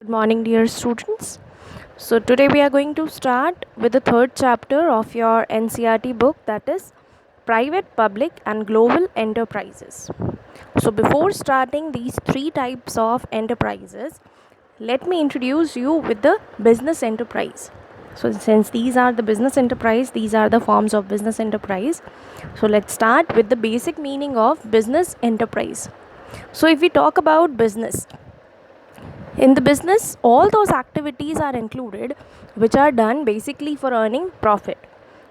Good morning, dear students. So, today we are going to start with the third chapter of your NCERT book, that is Private, Public, and Global Enterprises. So, before starting these three types of enterprises, let me introduce you with the business enterprise. So, since these are the business enterprise, these are the forms of business enterprise. So, let's start with the basic meaning of business enterprise. So, if we talk about business, in the business, all those activities are included which are done basically for earning profit.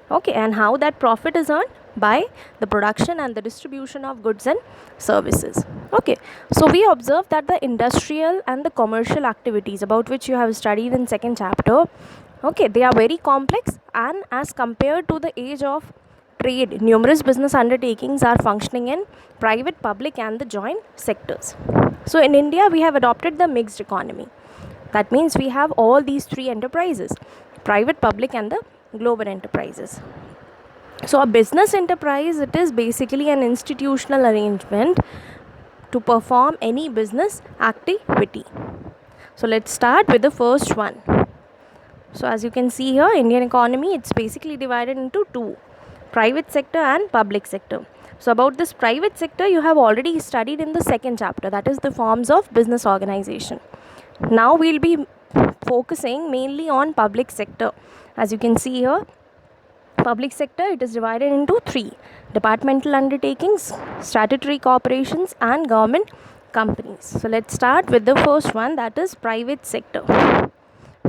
Okay, and how that profit is earned? By the production and the distribution of goods and services. Okay, so we observe that the industrial and the commercial activities about which you have studied in second chapter, okay, they are very complex, and as compared to the age of trade, numerous business undertakings are functioning in private, public, and the joint sectors. So in India, we have adopted the mixed economy. That means we have all these three enterprises: private, public, and the global enterprises. So a business enterprise, it is basically an institutional arrangement to perform any business activity. So let's start with the first one. So as you can see here, Indian economy, it's basically divided into two: private sector and public sector. So about this private sector, you have already studied in the second chapter, that is the forms of business organization. Now we'll be focusing mainly on public sector. As you can see here, public sector, it is divided into three: departmental undertakings, statutory corporations, and government companies. So let's start with the first one, that is private sector.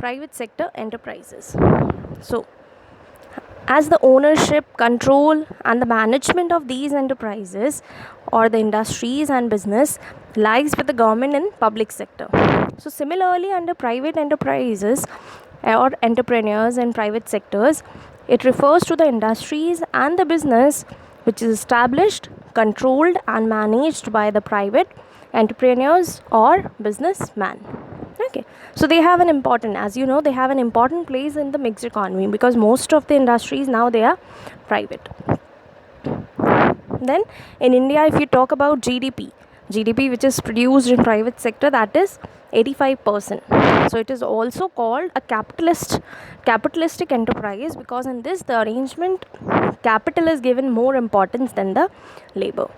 Private sector enterprises. So as the ownership, control, and the management of these enterprises or the industries and business lies with the government and public sector. So similarly, under private enterprises or entrepreneurs in private sectors, it refers to the industries and the business which is established, controlled, and managed by the private entrepreneurs or businessmen. Okay, so they have an important, as you know, they have an important place in the mixed economy because most of the industries now they are private. Then in India, if you talk about GDP which is produced in private sector, that is 85%. So it is also called a capitalistic enterprise because in this the arrangement capital is given more importance than the labor.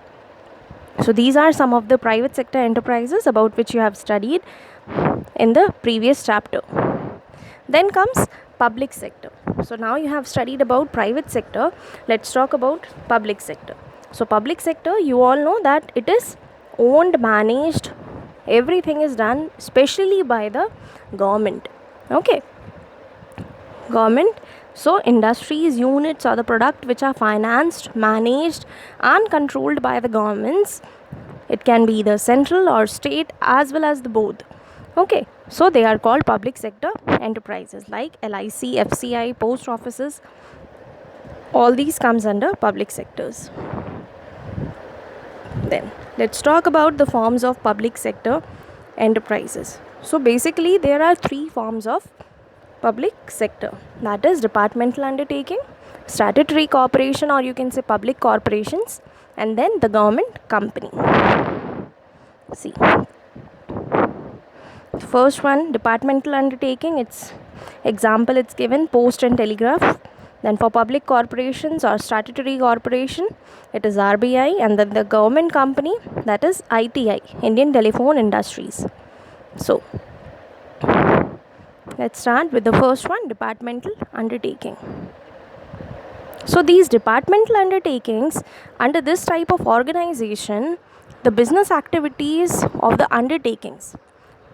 So these are some of the private sector enterprises about which you have studied in the previous chapter. Then comes public sector. So now you have studied about private sector. Let's talk about public sector. So public sector, you all know that it is owned, managed, everything is done especially by the government. Okay, government. So industries, units, or the product which are financed, managed, and controlled by the governments. It can be either central or state as well as the both. Okay, so they are called public sector enterprises like LIC, FCI, post offices. All these comes under public sectors. Then let's talk about the forms of public sector enterprises. So basically there are three forms of public sector, that is departmental undertaking, statutory corporation, or you can say public corporations, and then the government company. See, first one, departmental undertaking, its example it's given post and telegraph. Then for public corporations or statutory corporation, it is RBI, and then the government company, that is ITI, Indian Telephone Industries. So let's start with the first one, departmental undertaking. So these departmental undertakings, under this type of organization, the business activities of the undertakings,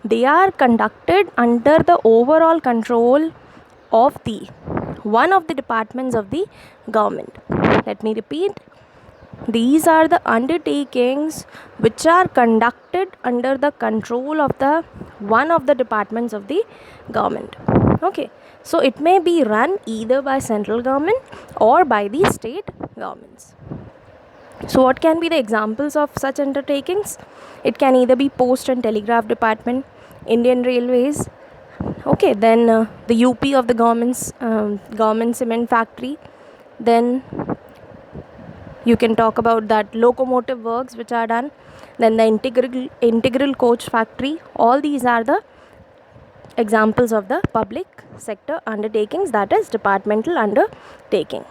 they are conducted under the overall control of the one of the departments of the government. Let me repeat. These are the undertakings which are conducted under the control of the one of the departments of the government. Okay, so it may be run either by central government or by the state governments. So what can be the examples of such undertakings? It can either be post and telegraph department, Indian Railways, okay, then the UP of the government cement factory. Then you can talk about that locomotive works which are done, then the integral coach factory. All these are the examples of the public sector undertakings, that is departmental undertaking.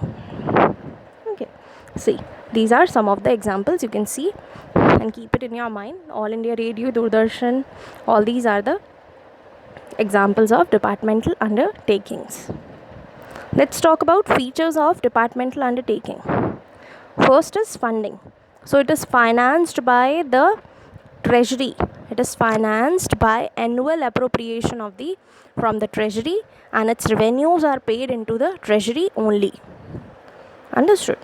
Okay, see, these are some of the examples you can see and keep it in your mind. All India Radio, Doordarshan, all these are the examples of departmental undertakings. Let's talk about features of departmental undertaking. First is funding. So it is financed by the treasury. It is financed by annual appropriation from the treasury, and its revenues are paid into the treasury only. Understood?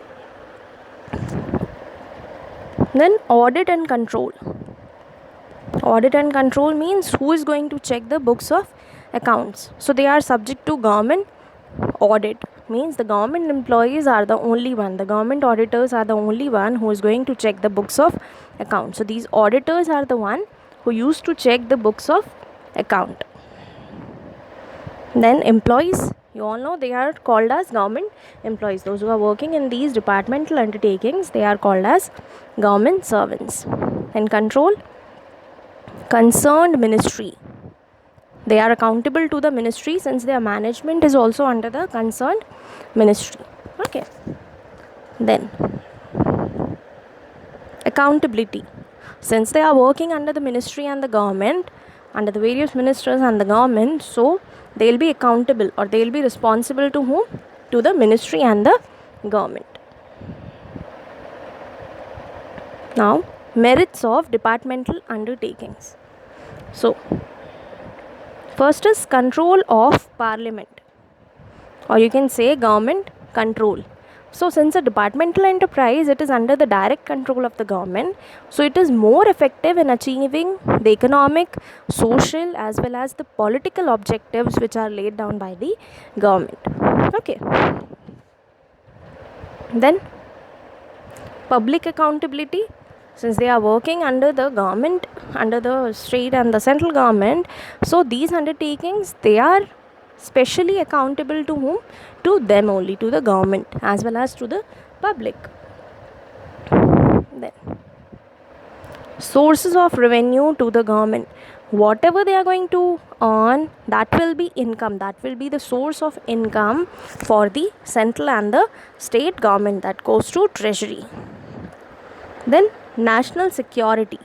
Then audit and control. Audit and control means who is going to check the books of accounts. So they are subject to government audit, means the government employees are the only one, the government auditors are the only one who is going to check the books of accounts. So these auditors are the one who used to check the books of account. Then employees, you all know they are called as government employees. Those who are working in these departmental undertakings, they are called as government servants. And control, concerned ministry. They are accountable to the ministry since their management is also under the concerned ministry. Okay. Then accountability. Since they are working under the ministry and the government, under the various ministers and the government, so they will be accountable or they will be responsible to whom? To the ministry and the government. Now, merits of departmental undertakings. So, first is control of parliament, or you can say government control. So since a departmental enterprise, it is under the direct control of the government, so it is more effective in achieving the economic, social as well as the political objectives which are laid down by the government. Okay. Then public accountability. Since they are working under the government, under the state and the central government, so these undertakings, they are specially accountable to whom? To them only, to the government as well as to the public. Then sources of revenue to the government. Whatever they are going to earn, that will be income, that will be the source of income for the central and the state government, that goes to treasury. Then national security.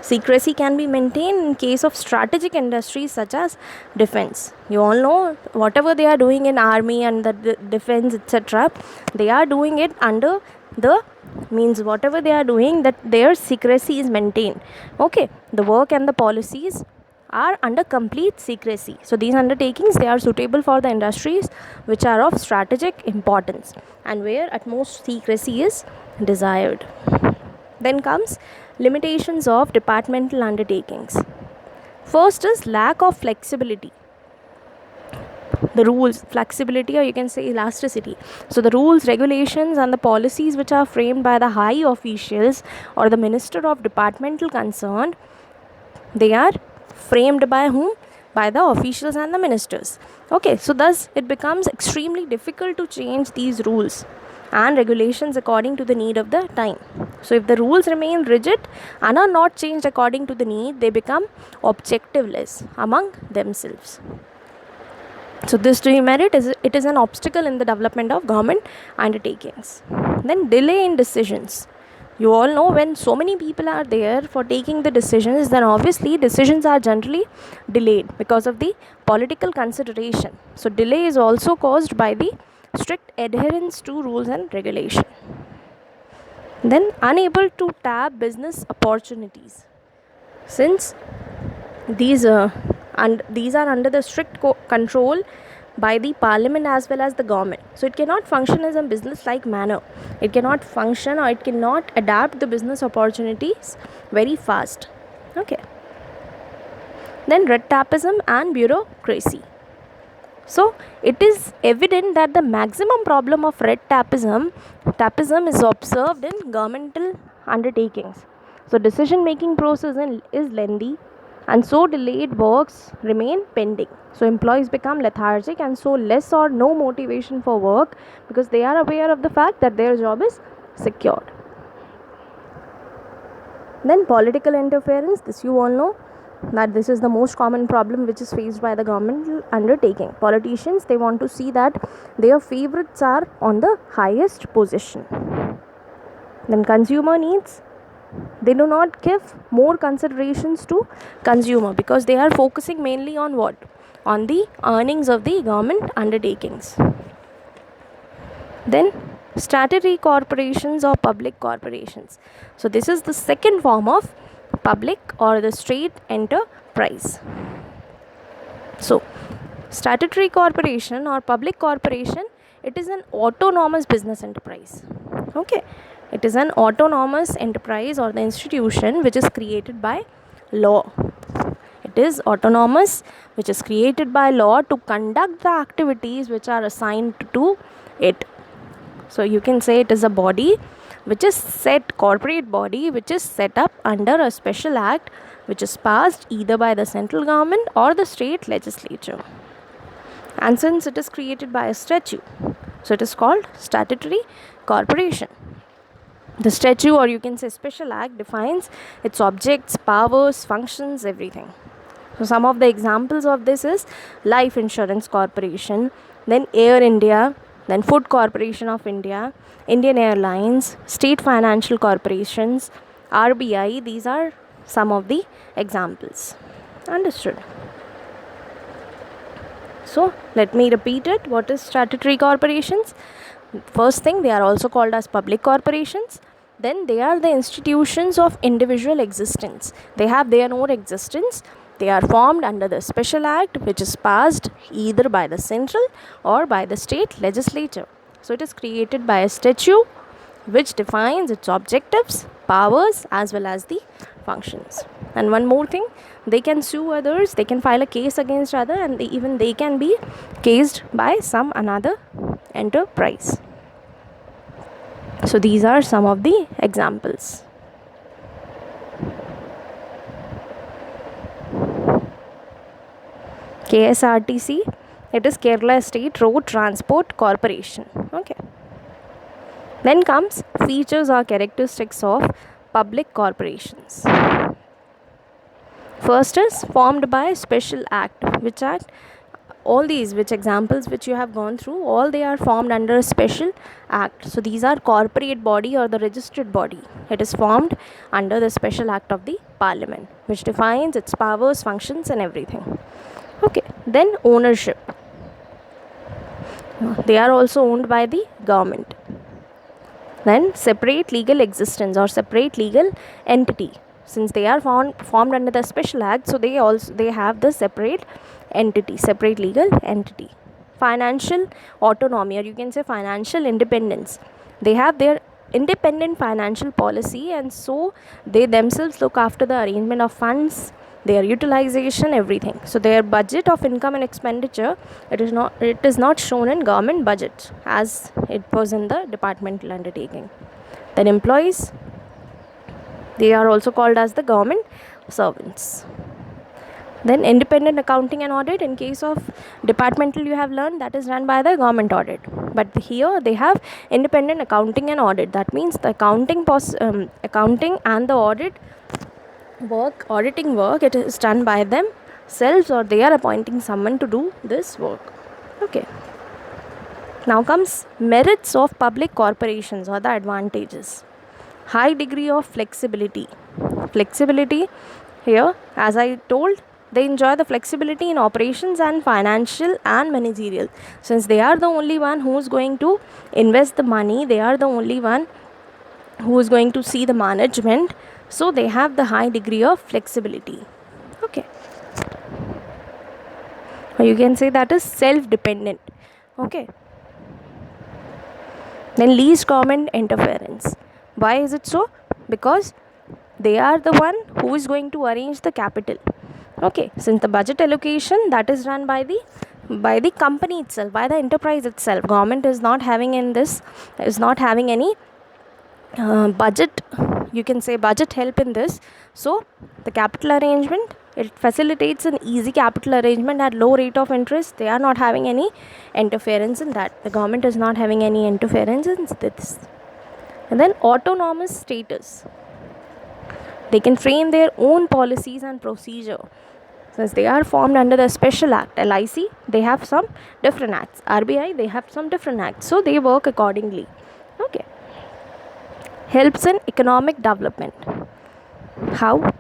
Secrecy can be maintained in case of strategic industries such as defense. You all know whatever they are doing in army and the defense, etc., they are doing it under the means whatever they are doing, that their secrecy is maintained. Okay, the work and the policies are under complete secrecy. So these undertakings, they are suitable for the industries which are of strategic importance and where utmost secrecy is desired. Then comes limitations of departmental undertakings. First is lack of flexibility. The rules, flexibility, or you can say elasticity. So the rules, regulations and the policies which are framed by the high officials or the minister of departmental concerned, they are framed by whom? By the officials and the ministers. Okay, so thus it becomes extremely difficult to change these rules and regulations according to the need of the time. So if the rules remain rigid and are not changed according to the need, they become objectiveless among themselves. So this demerit is an obstacle in the development of government undertakings. Then delay in decisions. You all know when so many people are there for taking the decisions, then obviously decisions are generally delayed because of the political consideration. So delay is also caused by the strict adherence to rules and regulation. Then unable to tap business opportunities. Since these are under the strict control by the parliament as well as the government, so it cannot function as a business like manner. It cannot function or it cannot adapt the business opportunities very fast. Okay. Then red tapeism and bureaucracy. So it is evident that the maximum problem of red tapeism is observed in governmental undertakings. So decision making process is lengthy, and so delayed works remain pending. So employees become lethargic and so less or no motivation for work because they are aware of the fact that their job is secured. Then political interference, this you all know. that this is the most common problem which is faced by the government undertaking. Politicians, they want to see that their favorites are on the highest position. Then consumer needs, they do not give more considerations to consumer because they are focusing mainly on what? On the earnings of the government undertakings. Then statutory corporations or public corporations. So this is the second form of public or the state enterprise. So statutory corporation or public corporation, it is an autonomous business enterprise. Okay, it is an autonomous enterprise or the institution which is created by law. It is autonomous, which is created by law to conduct the activities which are assigned to it. So you can say it is a body which is set, corporate body which is set up under a special act which is passed either by the central government or the state legislature. And since it is created by a statute, so it is called statutory corporation. The statute, or you can say special act, defines its objects, powers, functions, everything. So some of the examples of this is Life Insurance Corporation, then Air India, then Food Corporation of India, Indian Airlines, State Financial Corporations, RBI. These are some of the examples. Understood? So let me repeat it. What is statutory corporations? First thing, they are also called as public corporations. Then they are the institutions of individual existence. They have their own existence. They are formed under the special act which is passed either by the central or by the state legislature. So it is created by a statute which defines its objectives, powers as well as the functions. And one more thing, they can sue others, they can file a case against other, and even they can be cased by some another enterprise. So these are some of the examples. KSRTC, it is Kerala State Road Transport Corporation. Okay. Then comes features or characteristics of public corporations. First is formed by special act. Which act? All these which examples which you have gone through, all they are formed under a special act. So these are corporate body or the registered body. It is formed under the special act of the parliament which defines its powers, functions and everything. Okay, then ownership. They are also owned by the government. Then separate legal existence or separate legal entity. Since they are formed under the special act, so they have the separate entity, separate legal entity. Financial autonomy, or you can say financial independence. They have their independent financial policy, and so they themselves look after the arrangement of funds, their utilization, everything. So their budget of income and expenditure, it is not shown in government budget as it was in the departmental undertaking. Then employees, they are also called as the government servants. Then independent accounting and audit, in case of departmental you have learned that is done by the government audit, but here they have independent accounting and audit. That means the accounting and the auditing work, it is done by themselves or they are appointing someone to do this work. Okay. Now comes merits of public corporations or the advantages. High degree of flexibility. Flexibility here, as I told, they enjoy the flexibility in operations and financial and managerial. Since they are the only one who is going to invest the money, they are the only one who is going to see the management, so they have the high degree of flexibility. Okay. Or you can say that is self-dependent. Okay. Then least government interference. Why is it so? Because they are the one who is going to arrange the capital. Okay, since the budget allocation, that is run by the company itself, by the enterprise itself. Government is not having any budget, you can say budget help in this. So the capital arrangement, it facilitates an easy capital arrangement at low rate of interest. They are not having any interference in that. The government is not having any interference in this. And then autonomous status. They can frame their own policies and procedure. Since they are formed under the special act, LIC, they have some different acts. RBI, they have some different acts. So they work accordingly. Okay. Helps in economic development. How?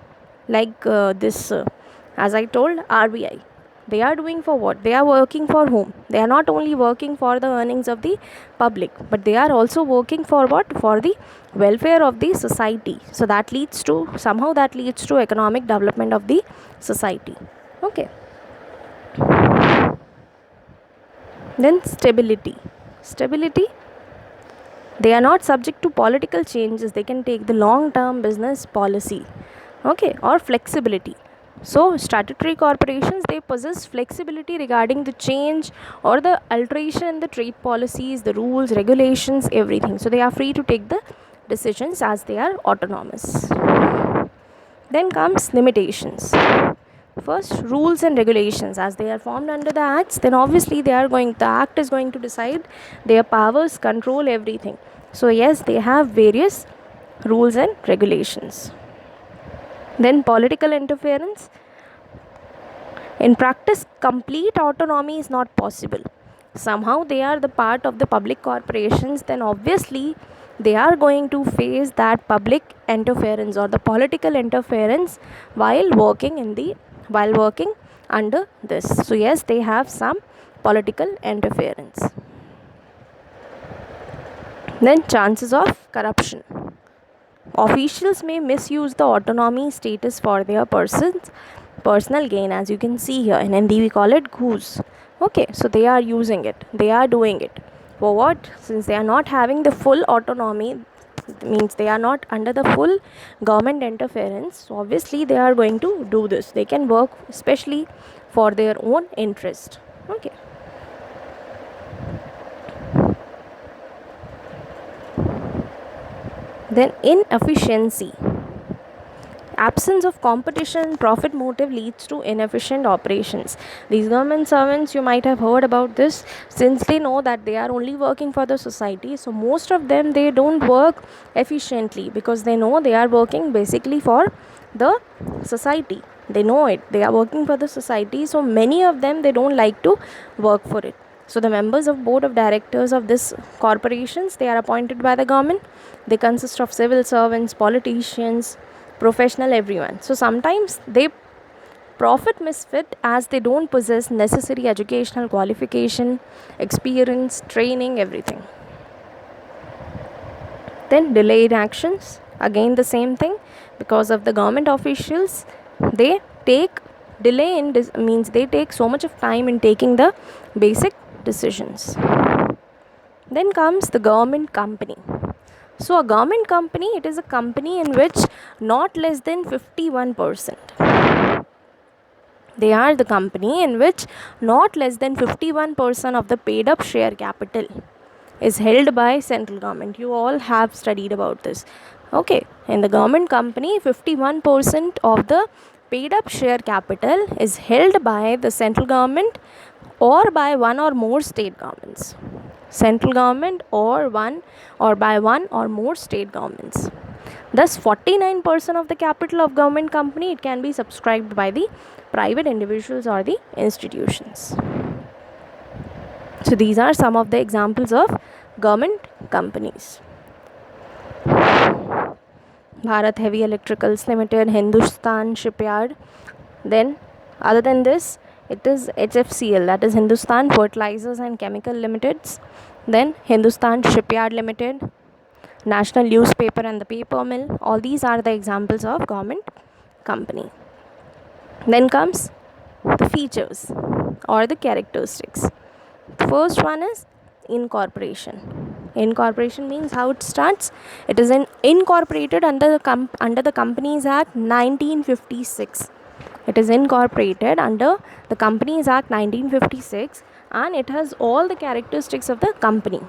Like as I told, RBI. They are doing for what? They are working for whom? They are not only working for the earnings of the public, but they are also working for what? For the welfare of the society. So that leads to, somehow that leads to economic development of the society. Okay. Then stability. Stability, they are not subject to political changes. They can take the long term business policy. Okay, or flexibility. So statutory corporations, they possess flexibility regarding the change or the alteration in the trade policies, the rules, regulations, everything. So they are free to take the decisions as they are autonomous. Then comes limitations. First, rules and regulations. As they are formed under the acts, then obviously the act is going to decide their powers, control everything. So yes, they have various rules and regulations. Then political interference. In practice, complete autonomy is not possible. Somehow they are the part of the public corporations, then obviously they are going to face that public interference or the political interference while working under this. So yes, they have some political interference. Then chances of corruption. Officials may misuse the autonomy status for their personal gain, as you can see here. In Hindi we call it goose. Okay, so they are using it, they are doing it for what? Since they are not having the full autonomy, means they are not under the full government interference, so obviously they are going to do this. They can work especially for their own interest. Okay. Then inefficiency. Absence of competition, profit motive leads to inefficient operations. These government servants, you might have heard about this, since they know that they are only working for the society. So most of them, they don't work efficiently because they know they are working basically for the society. They know it, they are working for the society. So many of them, they don't like to work for it. So the members of board of directors of this corporations, they are appointed by the government. They consist of civil servants, politicians, professional, everyone. So sometimes they profit misfit as they don't possess necessary educational qualification, experience, training, everything. Then delayed actions, again the same thing, because of the government officials, they take delay in means they take so much of time in taking the basic decisions. Then comes the government company. So a government company, it is a company in which not less than 51%. They are the company in which not less than 51% of the paid up share capital is held by central government. You all have studied about this. Okay, in the government company, 51% of the paid up share capital is held by the central government or by one or more state governments. Central government or by one or more state governments. Thus 49% of the capital of government company, it can be subscribed by the private individuals or the institutions. So these are some of the examples of government companies. Bharat Heavy Electricals Limited, Hindustan Shipyard. Then other than this, it is HFCL, that is Hindustan Fertilizers and Chemical Limiteds. Then Hindustan Shipyard Limited, National Newspaper and the Paper Mill. All these are the examples of government company. Then comes the features or the characteristics. The first one is incorporation. Incorporation means how it starts. It is incorporated under the Companies Act 1956. It is incorporated under the Companies Act 1956, and it has all the characteristics of the company.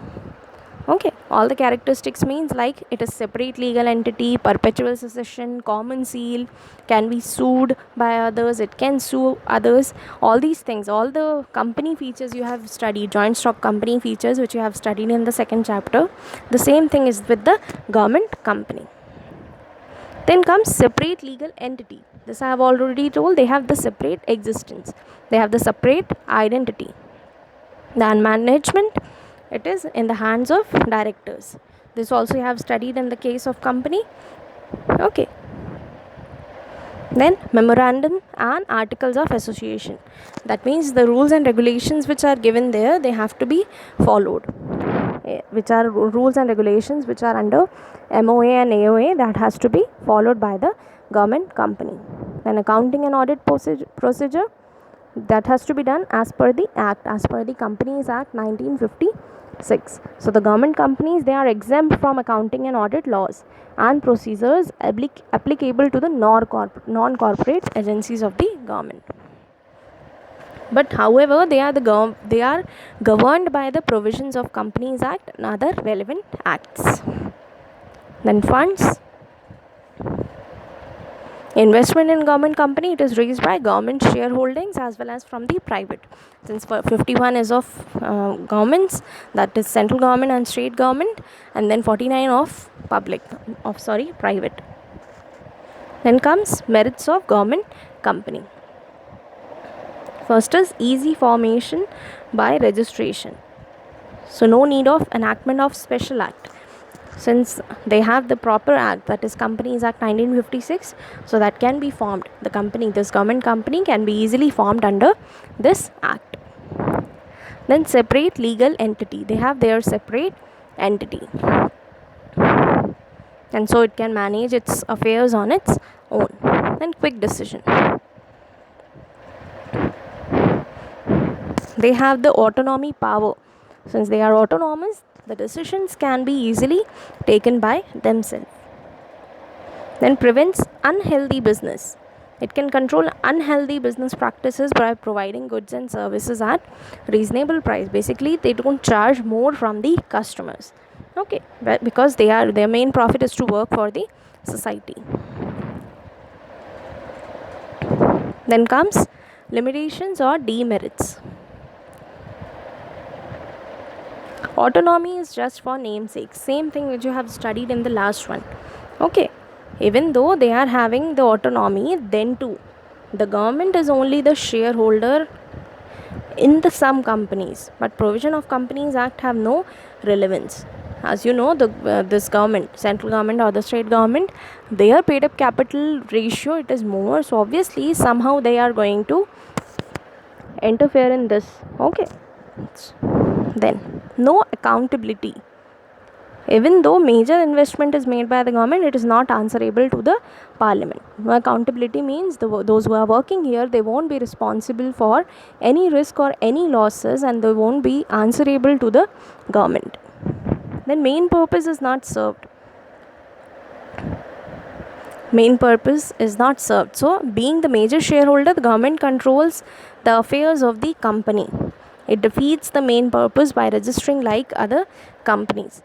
Okay, all the characteristics means like it is separate legal entity, perpetual succession, common seal, can be sued by others, it can sue others. All these things, all the company features you have studied, joint stock company features which you have studied in the second chapter, the same thing is with the government company. Then comes separate legal entity. This I have already told, they have the separate existence, they have the separate identity. Then management, it is in the hands of directors. This also you have studied in the case of company. Okay. Then memorandum and articles of association. That means the rules and regulations which are given there, they have to be followed. Which are rules and regulations which are under MOA and AOA, that has to be followed by the government company. Then accounting and audit procedure, that has to be done as per the act, as per the Companies Act 1956. So the government companies, they are exempt from accounting and audit laws and procedures applicable to the non-corporate agencies of the government. But however, they are governed by the provisions of Companies Act and other relevant acts. Then funds. Investment in government company, it is raised by government shareholdings as well as from the private. Since 51 is of governments, that is central government and state government, and then 49 of private. Then comes merits of government company. First is easy formation by registration. So no need of enactment of special act, since they have the proper act, that is Companies Act 1956, so that can be formed. This government company can be easily formed under this act. Then separate legal entity, they have their separate entity, and so it can manage its affairs on its own. Then quick decision, they have the autonomy power. Since they are autonomous, the decisions can be easily taken by themselves. Then prevents unhealthy business, it can control unhealthy business practices by providing goods and services at reasonable price. Basically, they don't charge more from the customers, okay, but because their main profit is to work for the society. Then comes limitations or demerits. Autonomy is just for namesake, same thing which you have studied in the last one. Okay, even though they are having the autonomy, then too the government is only the shareholder in the some companies, but provision of Companies Act have no relevance. As you know, this government, central government or the state government, their paid up capital ratio, it is more, so obviously somehow they are going to interfere in this. Okay, then no accountability. Even though major investment is made by the government, it is not answerable to the parliament. No accountability means those who are working here, they won't be responsible for any risk or any losses, and they won't be answerable to the government. Then main purpose is not served. Main purpose is not served. So being the major shareholder, the government controls the affairs of the company. It defeats the main purpose by registering like other companies.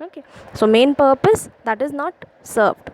Okay, so main purpose, that is not served.